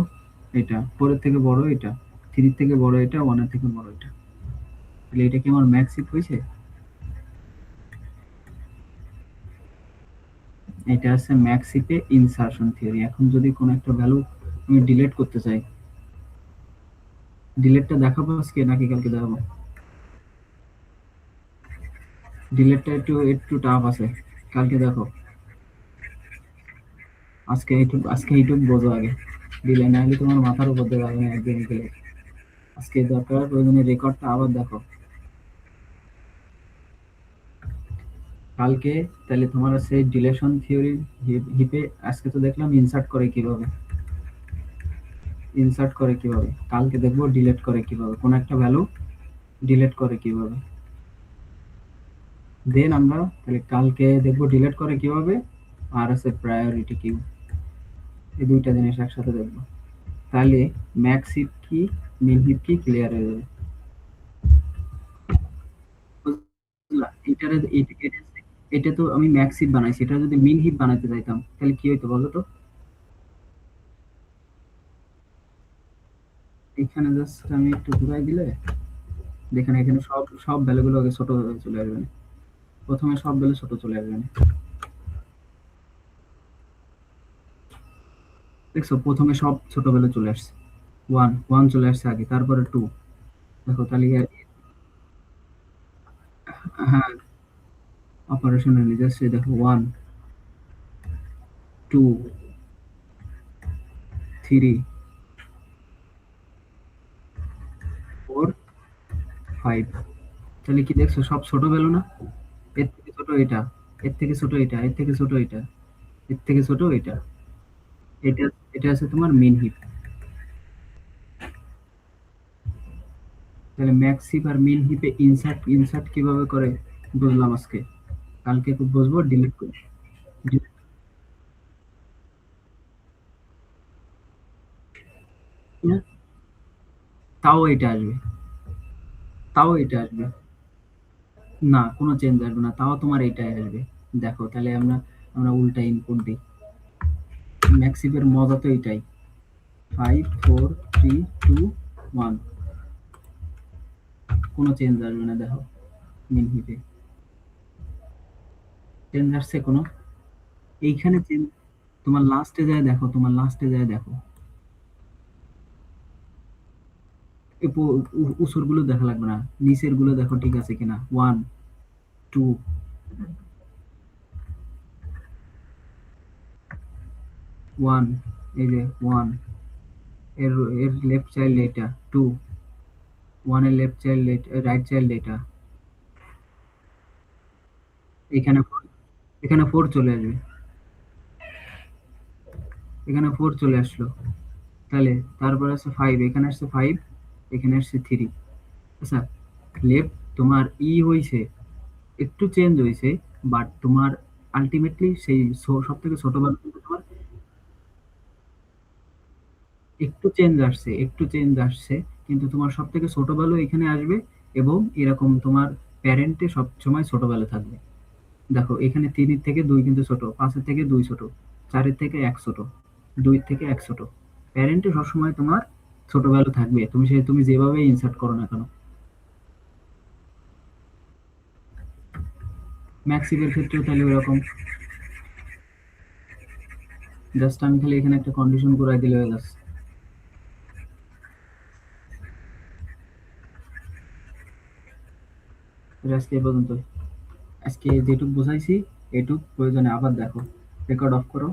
এটা, 4 এর থেকে বড় এটা, 3 এর থেকে বড় এটা, 1 এর থেকে বড় এটা। তাহলে এটা কি আমার ম্যাক্স হিপ হয়েছে? এটা আছে ম্যাক্স হিপে ইনসারশন থিওরি। এখন যদি কোনো একটা ভ্যালু আমি ডিলিট করতে চাই, ডিলিটটা দেখাবো আজকে নাকি কালকে দেখাবো? ডিলিটটা একটু একটু টাফ আছে, কালকে দেখো। আজকে এইটুক বোঝো আগে, দিলে না হলে তোমার মাথার উপর দিয়ে যাবে না একদিন গেলে। আজকে দরকার প্রয়োজনে রেকর্ডটা আবার দেখো কালকে। তাহলে তোমার আছে ডিলেশন থিওরি হিপে, আজকে তো দেখলাম ইনসার্ট করে কিভাবে, ইনসার্ট করে কিভাবে, কালকে দেখবো ডিলিট করে কিভাবে, কোন একটা ভ্যালু ডিলিট করে কিভাবে। দেন আমরা তাহলে কালকে দেখবো ডিলিট করে কিভাবে, আর আছে প্রায়োরিটি কিউ, এই দুইটা জিনিস একসাথে দেখবো। তাহলে ম্যাক্স হিপ কি মিন হিপ কি ক্লিয়ার হয়ে যাবে। বুঝলা? এটা তো আমি ম্যাক্স হিপ বানাইছি, এটা যদি মিন হিপ বানাইতে চাইতাম তাহলে কি হইতো বলো তো? এখানে জাস্ট আমি একটু ঘুরাই দিলে দেখেন, এখানে সব সব ভ্যালুগুলো আগে ছোট হয়ে চলে আসবে না। প্রথমে সব ভ্যালু ছোট চলে আসবে না, দেখছো প্রথমে সব ছোট ভ্যালু চলে আসছে। 1 1 চলে আসছে আগে, তারপরে 2। দেখো তাহলে হ্যাঁ, অপারেশনে নিয়ে যাচ্ছে, দেখো 1 2 3 4 5। তাহলে কি দেখছো সব ছোট ভ্যালু না? এর থেকে ছোট এটা, এর থেকে ছোট এটা, এর থেকে ছোট এটা, এর থেকে ছোট এটা। এটা এটা আছে তোমার মেইন হিপ। তাহলে ম্যাক্স হিপ আর মেইন হিপে ইনসার্ট ইনসার্ট কিভাবে করে বুঝলাম আজকে, কালকে খুব বুঝবো ডিলিট করে। তাও এটা আসবে, তাও এটা আসবে, না কোনো চেঞ্জ আসবে না, তাও তোমার এটাই আসবে। দেখো তাহলে আমরা আমরা উল্টা ইনপুট দিই, ম্যাক্স হিপের মজা তো এটাই। 5 4 3 2 1, কোনো চেঞ্জ আসবে না। দেখো মেইন হিপে চেঞ্জ আসছে কোনো? এইখানে চেঞ্জ, তোমার লাস্টে যায় দেখো, তোমার লাস্টে যায় দেখো, উপর গুলো দেখা লাগবে না, নিচের গুলো দেখো ঠিক আছে কিনা। 1 2 1, এই যে 1 এর এর লেফট চাইল্ড এটা 2, 1 এর লেফট চাইল্ড রাইট চাইল্ড এটা, এখানে এখানে 4 চলে আসবে, এখানে 4 চলে আসলো। তাহলে তারপর আছে 5, এখানে আসছে 5, এখানে আসছে 3। আচ্ছা, লেফট তোমার হইছে, একটু চেঞ্জ হইছে, বাট তোমার আলটিমেটলি সেই সব থেকে ছোট ভ্যালু কিন্তু তোমার একটু চেঞ্জ আসছে, একটু চেঞ্জ আসছে, কিন্তু তোমার সব থেকে ছোট ভ্যালু এখানে আসবে। এবং এরকম তোমার প্যারেন্টে সব সময় ছোট ভ্যালু থাকবে। দেখো এখানে 3 এর থেকে 2 কিন্তু ছোট, 5 এর থেকে 2 ছোট, 4 এর থেকে 1 ছোট, 2 এর থেকে 1 ছোট। প্যারেন্টে সবসময় তোমার ছোট ভ্যালু থাকবে, তুমি যেভাবে ইনসার্ট করো না কেন। ম্যাক্সিভের ক্ষেত্রেও তাহলে ওরকম, জাস্ট আমি খালি এখানে একটা কন্ডিশন করে দিলে হয়ে যাচ্ছে। আজকে এই পর্যন্ত। আজকে যেটুকু বুঝাইছি এটুক প্রয়োজনে আবার দেখো, রেকর্ড অফ করো।